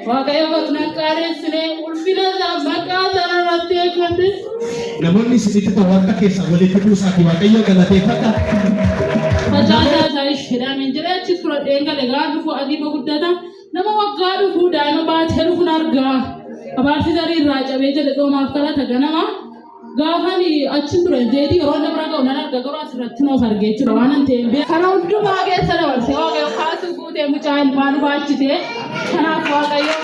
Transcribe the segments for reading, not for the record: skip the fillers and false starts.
waaqayyo bakna qaareessine ulfina maqaa sanarratti eeggate namoonni isinitti tawaaqa keessa walitti buusaati waaqayyo galateeffata. Facaasaa isaa shedhamee jiraachi fudhadhee galegaa dhufu adii guddata nama waggaa dhufu daa'ima baatee dhufuun argaa abaarsi zarii irraa cabee jedhe dhoomaaf kadhata ganama gaafani achi ture zeetii yeroo nama ragaa unan arga garuu asirratti noof argee jira waan hin ta'e kana hundumaa keessa dabarsee waaqayyo kaasuu guutee mucaa ilmaan baachitee kanaaf waaqayyo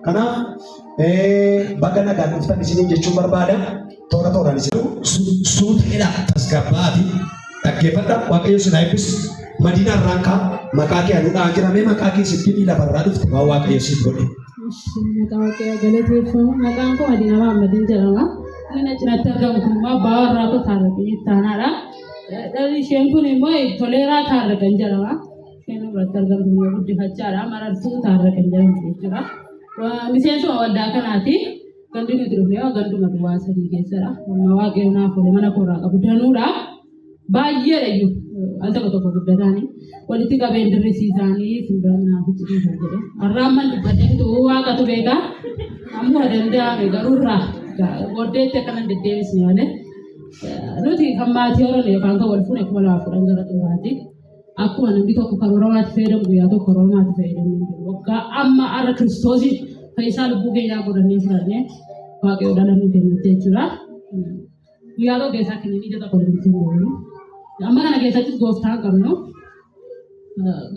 Karena bagan nagaan dhuftan isiniin jechuun barbaada toora tooraan isin suuteedha tasgabbaati dhaggeeffadha waaqayyo sin eebbis Madina irraa maqaa kee anuudhaan jiramee maqaa kee sitti lafarraa dhufte waan waaqayyo siif godhe. Maqaa waaqayyo galateeffamu maqaan koo Madina Maammadin jedhama. Inni cinatti argamu kun immoo Abbaa Warraaqoo Taarraqee ittaanaadha. Dhalli isheen kun immoo Toleeraa Taarraqee jedhama. Isheen irratti argamtu immoo guddifachaadha. Marartuu Taarraqee jedhamti jechuudha. Miseensuma waldaa kanaati gandi nuti dhufnee ganduma duwwaa sadii keessadha. Waaqayyo naaf oole mana koorraa qabu danuudha. Baay'eedha iyyuu al tokko guddataanii walitti qabeen dirrisiisaanii fuulduraan naaf icciisaa jedhe. Har'aan man dubbadheetu waaqatu beekaa ammoo danda'ame garuurraa goddeetti akkanan deddeebisne malee nuti kan maatii horan yookaan kan wal fuune kuma lamaaf kudhan gara xumuraatti. Akkuma namni tokko karooramaatti fayyadamu guyyaa tokko karooramaatti fayyadamu waggaa amma arra kiristoosii fayyisaa lubbuu keenyaa godhannee fudhannee waaqayyo dhalannu kennutti jechuudha. Guyyaa tokko keessaa kennanii ija tokko dandeenye. Amma kana keessattis gooftaa qabnu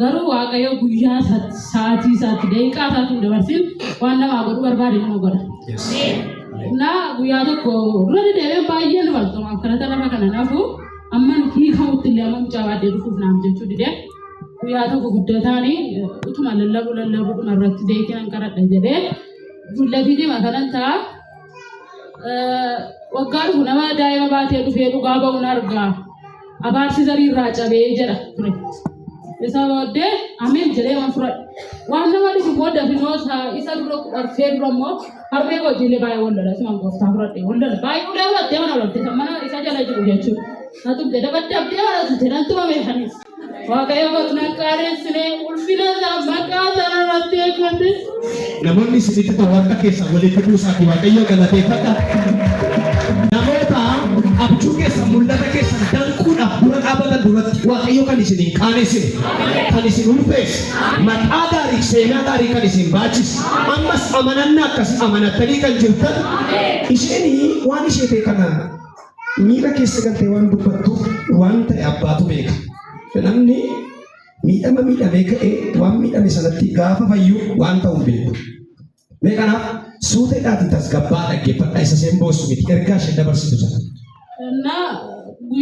garuu waaqayyo guyyaa sa'aatii isaatti daqiiqaa isaatti hin dabarsin waan namaa godhu barbaade nama godha. Naa guyyaa tokko dura dedeemee baay'ee nu bal'atu akkanatti lafa kana nafu. Amman hiikamutti illee amma mucaa baadhee dhufuuf naaf jechuu didee guyyaa tokko guddataanii utuma lallabu dhuma irratti deekinan qaradha jedhee dullatii dhima kanan ta'a waggaa dhufu nama daa'ima baatee dhufee dhugaa ba'uun argaa abaarsi zarii irraa cabee jedha ture. Isa booddee ameen jedhee waan fudhadhe waan nama dhufu booda finoo isa dura arfee dura immoo harmee hojiilee baay'ee waldala siman gooftaa fudhadhe waldala baay'ee ulee fudhattee mana walatte mana isa jala jiru jechuudha. Satu beda baca dia harus jalan tu mekanis. Waaqayyo bakna qaareessine ulfina maqaa sanarratti eeggate. Namoonni isinitti tawaaqa keessa walitti buusaati waaqayyo galateeffata. Namoota abjuu keessa mul'ata keessa danquudhaaf dura dhaabatan duratti waaqayyo kan isin qaaneessine kan isin ulfeesse maqaa gaarii seenaa gaarii kan isin baachise ammas amanannaa akkasii amanattanii kan jirtan isheen waan ishee ta'e kana miira keessa galtee waan dubbattu waan ta'e abbaatu beeka. Namni miidhamee ka'ee waan miidhame sanatti gaafa fayyu waan ta'u beeku. Mee kanaaf suuteedhaati tasgabbaa dhaggeeffadha isa seen boossu miti ergaa isheen dabarsitu sana.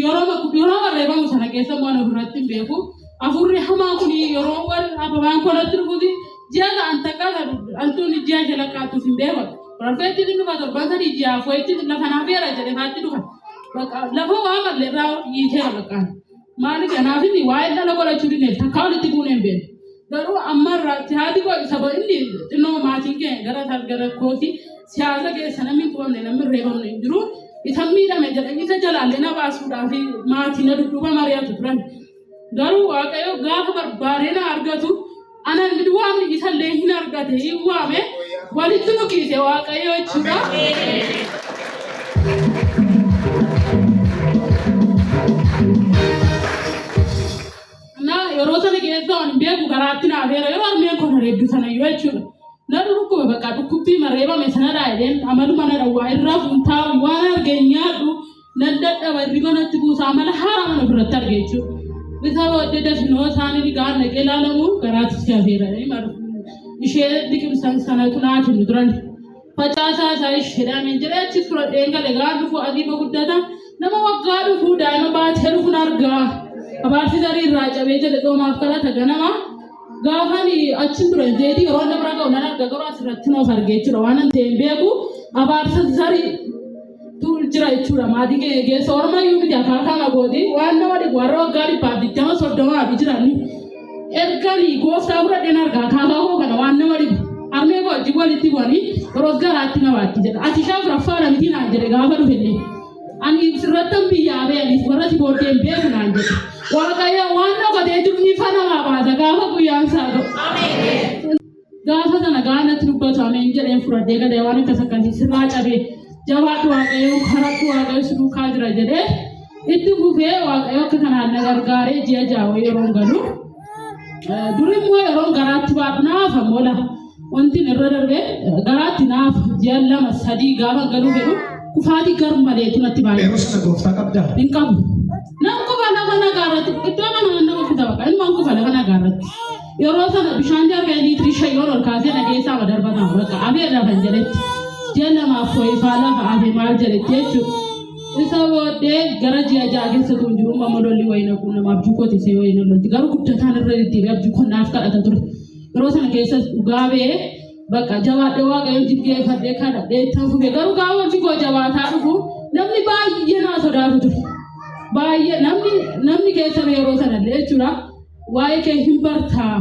Yeroo barreeffamu sana keessa waan ofirratti hin beeku. Afurri hamaa kun yeroo ababaan kolatti dhufuuti ji'a ta'an takka antuun ji'a jala kaatuuf hin beeku. Rafeetti dhufa torban sadii ji'a fo'etti lafa naaf yaala jedhee faatti dhufa. Lafa waa malee irraa hiikee bakkaan maaliif kanaaf inni waa'ee dhala godhachuu dinee takka walitti buunee hin beeku. Garuu amma irratti haati saba inni xinnoo maatiin keenya gara kooti siyaasa keessa namni qabamne namni reebamne hin jiru. Isa miidhame jedhanii isa jalaallee na baasuudhaaf maatiin na dudduuba mari'atu turan. Garuu waaqayyo gaafa barbaadee na argatu anan midwaamni isallee hin argate hin waame walitti nu kiise waaqayyo jechuudha. Yeroo sana keessa waan beeku garaatti naaf heera yeroo armeen kun reeddu sana yoo jechuudha. Na dhukkube bakka dhukkubbii mareebame sana dhaayeen amaluma na dhawwaa irraa funtaa waan argeenyaadhu nan dadhaba irriba natti buusa amala haaraa mana biratti arge jechuudha. Bisa booddee dafinoo isaanii gaan naqee ilaalamu garaatti si hafeera. Ishee liqimsan sanatu naaf hin turan. Facaasaa isaa shedhamee jiraachi fudhadhee galegaa dhufu adii guddata nama waggaa dhufu daa'ima baatee dhufuun argaa. Abaarsi zarii irraa cabee jedhe dhoomaaf kadhata ganama gaafani achi ture zeetii yeroo nama ragaa unan arga garuu asirratti noof argee jira waan hin ta'e beeku abaarsa zarii tul jira jechuudha maatii keenya keessa ormayyuu miti akaakaama gooti waan nama dhibu warra waggaa dhibbaaf digdama soddomaa fi jiranii erganii gooftaa fudhadheen argaa akaakaakoo kana waan nama dhibu armee koo wajjin walitti bu'anii roos garaatti nabaatti jedha ati shaaf raffaadha miti naan jedhe gaafa dhufenne ani sirrattan biyyaa bee'aniif warra si booddeen beeku naan jedhe waaqayyo waan dhokatee jiru ifa namaa baasa gaafa guyyaan isaa ga'u. Gaafa sana gaanatti dubbatu ameen jedheen fudhadhee galee waan akkas akkasii sirraa cabee jabaadhu waaqayyo karadhu waaqayyo si duukaa jira jedhee itti fufee waaqayyo akka kanaan na gargaaree ji'a jaawoo yeroo galu duri immoo yeroo garaatti baadhu naaf ammoo wanti irra darbee garaatti naaf ji'a lama sadii gaafa galuu fedhu kufaatii garmaleetu natti baay'ee. Yeroo sana gooftaa qabdaa? Hin qabu. Nama kufa lafa nagaarratti iddoo kana nama kufa baqa ilmaan kufa lafa nagaarratti. Yeroo sana bishaan jaarkaa liitirii shayyoon ol kaasee nageessaa madarbataan bakka afee lafan jedhetti. Ji'a lamaaf fooyyifaa lafa afee maal jedhetti jechuudha. Isa booddee gara ji'a ja'a keessa tun jiru mamma lolli wayina kun namaaf juukooti see wayina lolti garuu guddataan irra deddeebi'aaf juukoon naaf kadhata ture. Yeroo sana keessa dhugaa ba'ee bakka jabaadhee waaqayyoon jilgeeffadhee kadhadhee ittiin fufee garuu gaafa hojii koo jabaataa dhufu namni baay'ee naa sodaatu ture. Baay'ee namni keessa yeroo sanallee jechuudha waa'ee kee hin bartaa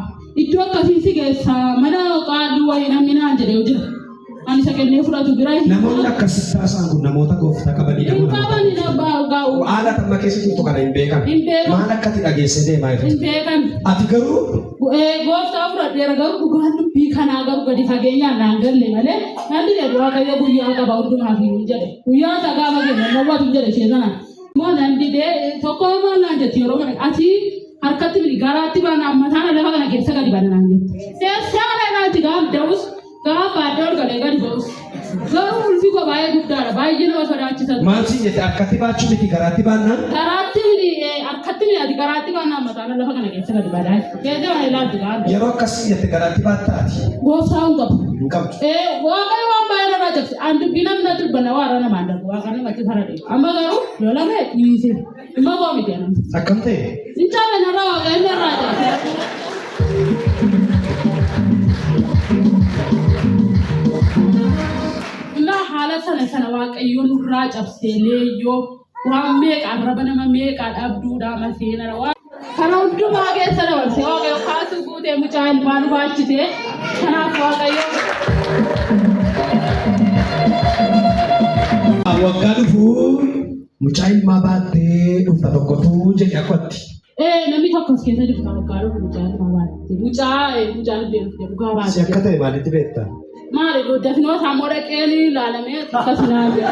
iddoo akkasii si keessaa mana qaalluu wayii namni naan jedhee jira. Ani isa kennee fudhatu bira hin namoonni akkasii taasisan kun namoota gooftaa qabanidha. hin qabanidha gaa'u. Haala amma keessa jirtu kana hin beekan. Hin beekan. Maal akkati dhageessee deemaa jirtu? Hin beekan. Ati garuu gooftaa fudhadheera garuu dhugaan dubbii kanaa garuu gadi fageenyaan naan galle malee namni jedhu waaqayyo guyyaa qaba hundumaaf hin jedhe guyyaa isaa gaafa kenna nawwaatu jedhe ishee sana moo nan didee tokko maal naan jetti yeroo kana ati harkatti miti garaatti baana ammataan lafa kana keessa gadi baana naan jetti. Seessaan naatti gaafa da'us gaafa adda ol galee gadi ba'us garuu ulfi koo baay'ee guddaadha baay'ee nama sodaachisa. Maal siin jette harkatti baachuu miti garaatti baannaan? Garaatti miti harkatti miti ati garaatti baana ammataan lafa kana keessa gadi baana keessa waan ilaaltu gaafa. Yeroo akkasii jette garaatti baattaati? Gooftaa hin qabu. Hin qabdu. Waaqayyo waan baay'ee nama jabse an dubbii namni natti dubbanna waara namaan darbu waaqa namatti faradhe amma garuu lola mee dhiise dhimma koo miti anam. Akkam ta'e? Hin caalle narraa waaqayyo narraa jabse. Haala sana waaqayyo nurraa cabsee leeyyoo waan meeqa arraba nama meeqa dhabduudhaa maseenara waan kana hundumaa keessa dabarsee waaqayyo kaasuu guutee mucaa ilmaan baachitee kanaaf waaqayyo. Waggaa dhufu mucaa ilmaa baattee dhufta tokkotu jedhe akkatti. Namni tokkos keessa jirtu waggaa dhufu mucaa ilmaa baattee mucaa dhugaa baattee. Si akka ta'e maalitti beektaa? Maali dafnoo sammuu dhaqeen ilaalamee akkasumaa jira.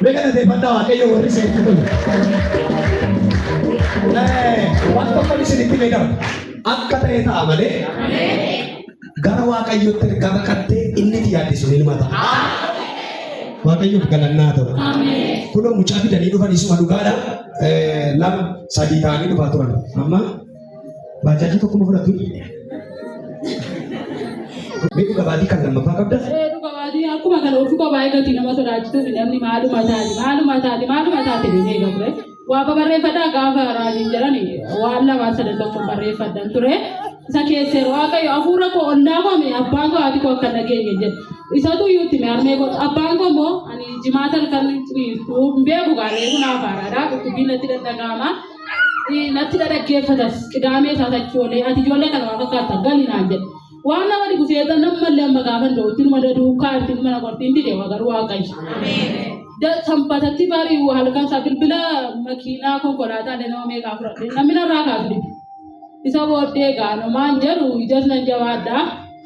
Beekana teeffadhaa waaqayyo warri seetti tolu. Waan tokko isinitti beekama. Akka ta'e ta'a malee gara waaqayyootti ergama qattee inni itti yaaddisu ni ilmata. Waaqayyoof galannaa ta'u. Kunoo mucaa fidanii dhufan isuma dhugaadha. Lama sadii ta'anii dhufaa turan. Amma baajaajii tokkuma fudhatu. Beeku gabaatii kan lammaffaa qabda? Dhuga baatii akkuma kana ofii kophaa eeggatti nama sodaachisuuf namni maaluma taate deemee eeggatudha. Waa barreeffadhaa gaafa raadiin jedhani waan lamaa sadan tokko barreeffadhan ture. Isa keessee waaqayyo hafuura koo ollaa koome abbaan koo haati koo akka dhageenye jedhe. Isatu iyyuutti harmee koo abbaan koo immoo ani jimaata kan beeku gaalee kun afaaraadha. Dhukkubbiin natti dandaga'ama. Natti dhaggeeffatas qidaamee isaas achi oolee ati ijoollee kana waa fakkaata galii naan jedhe. Waan nama dhibu seetan nammallee amma gaafa da'utti numa duukaa itti numa naqortiin dide garuu waaqayyo. Sanbatatti bari'u halkan isaa bilbila makiinaa konkolaataa nama meeqaa fudhadhe namni narraa kaasu dhibu. Isa booddee gaanumaan jedhu ijas nan jabaadhaa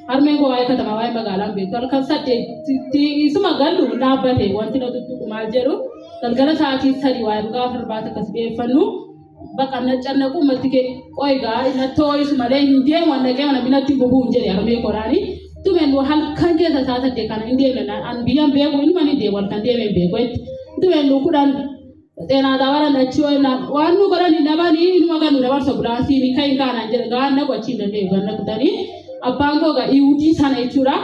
harmeen koo waa'ee katamaa waa'ee magaalaan beektu halkan saddeetti isuma gallu dhaabbate wanti na tuttuqu maal jedhu galgala sa'aatii sadii waa'ee dhugaa firbaata akkas dhiyeeffannu. Bakka naccanaquu ummatti kee qoygaa natti hoo'isu malee hin deemu annaqee mana binatti gubuun jedhe harmee koraanii tumeen halkan keessa isaa saddeet kana hin deemne an biyyaan beeku inni man hin deemu halkan deemee beeku jetti tumeen kudhan xeenaa dabalan achi waan nu godhani nabanii inuma kan nu dabarsa bulaasii ni kan kaanaan jedhe gaan naqu achi hin dandeenyu gan naqutanii abbaan koo gaa iwudii sana jechuudha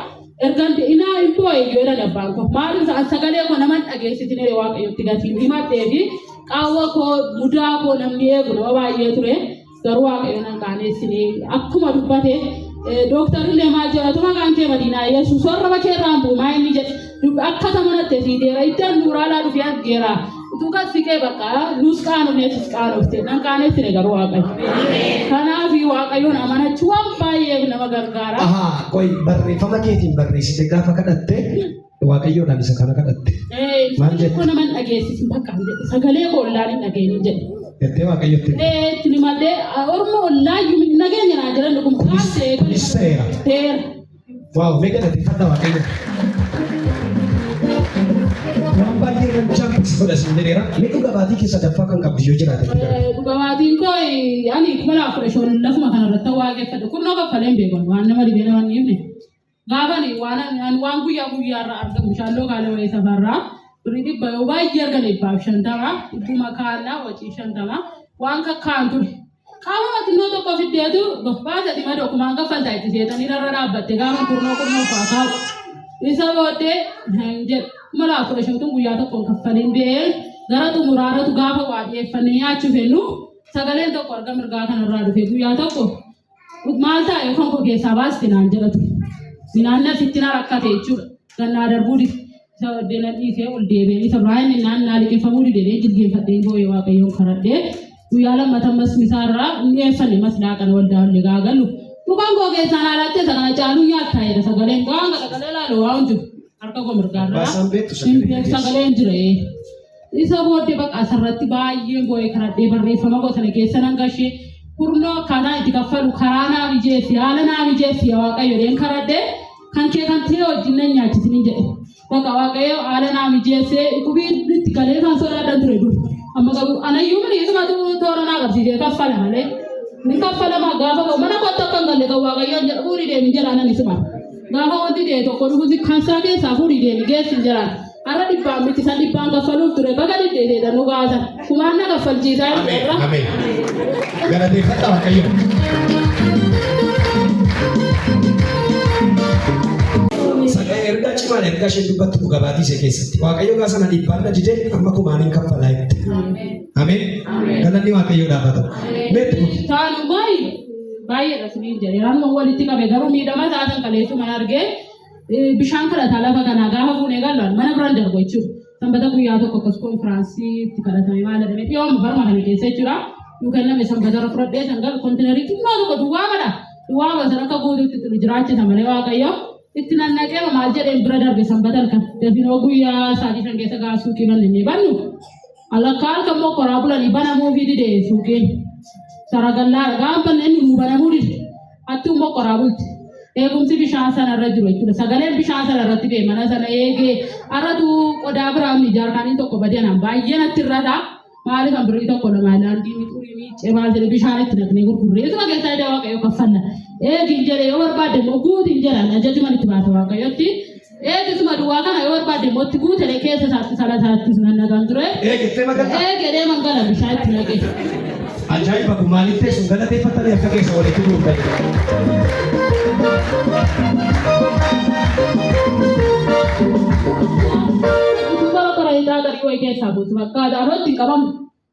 ergan inaa hin boo'e yoo jedhan abbaan koo maaliif sagalee koo naman dhageessitinee waaqayyotti gatiin himadhee fi qaawwa koo mudaa koo namni eegu nama baay'ee ture garuu waaqayyo nan qaaneessine akkuma dubbate dooktarillee maal jedhatuma kan kee madiinaa yesuus warra bakee irraan bu'u maa inni jedhe akka tamanatti fiideera ittaan duraalaa dhufee argeera utuu siqee bakka nus qaanofneetis qaanofte nan qaaneessine garuu waaqayyo kanaaf waaqayyoon amanachuu waan baay'ee nama gargaara. Qoy barreeffama keetiin barreessite gaafa kadhatte waaqayyoodhaan isa kana kadhatte. Maal jedhe? Kun nama dhageessisu bakka sagalee ollaan hin dhageenye jedhe. Jettee waaqayyotti. Tuni malee orma ollaan nageenya naa jiran kun kaasee. Kunis ta'eera. Ta'eera. Waaw mee galateeffadha waaqayyo. Waan baay'ee kan champis godhasin jedheera. Mee dhugaatii keessa daffaa kan qabdu yoo jiraate. Dhugaatiin koo ani kuma afurashoon lafuma kanarratti waaqeffadha. Kun noo kaffaleen beekan waan nama dhibee nama hin himne. Gaafani waan guyyaa guyyaarraa argamu shaalloo kaala wayii safarraa birrii dhibba yoo baay'ee argan dhibbaaf 50 dhibbuma kaallaa wacii 50 waan kakkaan ture. Qaama xinnoo tokko fiddeetu baasa dhima dokumaan kaffaltaa itti seetanii irra dhaabbatte gaafa kurnoo fa'aa isa booddee jedhu mala afurashootun guyyaa tokkoon kaffaliin ba'ee gara xumuraaratu gaafa waa dhiyeeffannee nyaachuuf hennu sagaleen tokko arga mirgaa kanarraa dhufe guyyaa tokko maal ta'a yookaan koo keessaa baaste naan jedhatu. Minaanna fitina rakkate jechuudha. Gannaa darbuu isa deeman dhiisee ol deebi'ee isa baay'een naannaa liqeeffamuu didee jilgeenfadhee boo'ee waaqayyoon karadhee guyyaa lammata masmisaarraa dhiyeeffanne maslaa kana waldaa olli gaagalu. Dhugaan koo keessaan haalattee isa kana caaluu nyaattaa jedha sagaleen waan gadagalee ilaalu waa hundu harka koo mirgaarraa sagaleen jira. Isa booddee bakka asirratti baay'ee boo'ee karadhee barreeffama gosa keessa nan gashee. Kurno kana itti kaffalu karaa naa mijeessi haala naa mijeessi waaqayyoon karadhee kan kee kan ta'e wajjin nan nyaachisni jedhe bakka waaqayyo haala naa mijeessee qubiin itti galee kan sodaadhaan ture dur amma garuu anayyuu mini isuma toora naa qabsiisee kaffala malee ni kaffalama gaafa mana kottu akka hin galle kan waaqayyoon jedha fuudhii deemi jedhaan isuma gaafa wanti ta'e tokko dhufuusi kan isaa keessaa fuudhii deemi geessi jedhaan har'a dhibbaan miti san dhibbaan kaffaluuf ture baga dhidheedheedha nu gaasa kumaan na kaffalchiisaa irra. Galateeffadha waaqayyo. Ergaa cimaan ergaa isheen dubbattu dhugaatii ishee keessatti waaqayyo gaafa sana dhibbaan na didee amma kumaaniin kaffalaa jetti. Ameen. Galanni waaqayyo dhaabata. Taanu baay'ee rasmiin jedhe naannoo walitti qabe garuu miidhama taatan kaleessuma argee bishaan kadhataa lafa kanaa gaafa fuunee galaan mana biraan darbu jechuudha. Sanbata guyyaa tokko akkas konfiraansii itti kadhatame maal jedhame dhiyooma barma kana keessa jechuudha. Yookaan nama sanbata irra fudhadhee sangal kontiinarii xinnoo tokko duwwaa mana duwwaa sana akka guutuutti jiraachisa malee waaqayyo itti nannaqee maal jedheen bira darbe sanbata halkan dafinoo guyyaa sa'aatii shan keessa gaa suuqii banne bannu alakkaa halkan moo koraa bulanii banamuu fi didee suuqiin saragallaa gaafa banneen nu banamuu dide attuu moo koraa bulti. Eegumsi bishaan sana irra jiru jechuudha. Sagaleen bishaan sana irratti ba'e mana sana eegee arratu qodaa biraan jaarkaanii tokko badeeran baay'ee natti irradha. Maaliif kan birrii tokko lama laandii mixurii miicee maal jedhe bishaan itti naqnee gurgurree isuma keessaa ida waaqayyo kaffalla. Eegin jedhe yoo barbaadde immoo guutiin jedhan ajajuman itti baasa waaqayyotti. Eegisuma duwwaa kana yoo barbaadde immoo itti guutele keessa isaatti sala isaatti nannaqan ture. Eegedee mangala bishaan itti naqe. Ajaa'iba kun maaliif teessuun galateeffatanii akka keessa walitti guutan. Kalau kereta dari wajah sabut, maka darah tinggal bang.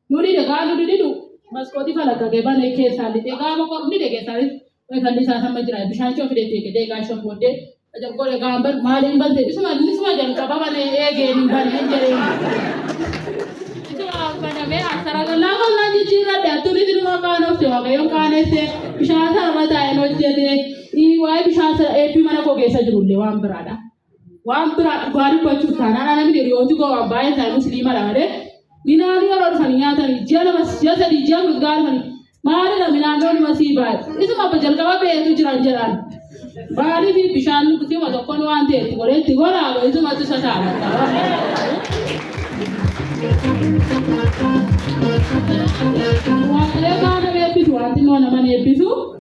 Nuri dulu. Mas kau di mana kerja bang? Eke sali, tega mau kau ni deke sali. Mereka di sana sama jerai. Bisa coba deke deka shop mode. Ajar kau deka gambar maling bang. Ini semua jangan kau bawa ni ege ni bang jerai. Itu apa namanya? Asal kalau nanti jirat dia tu ni rumah kau siapa yang kau nese. Bisa sama saya nojede. Iwai bisa epi mana kau gesa jurul lewat berada. Waan biraa gaarii gochuu taanaan namni hiriyooti koo waan baay'ee ta'e musliima dhaadhe minaanii yeroo dhufan nyaatan ji'a sadii ji'a gaarii maalidha minaannoon masii baay'ee isuma abba jalqaba beetu jiran jedhan baalii fi bishaan dhuguma tokkoon waan ta'e itti godhee itti godhaa isuma tusa ta'a. Waan eegaa nama eebbisu wanti nama eebbisu.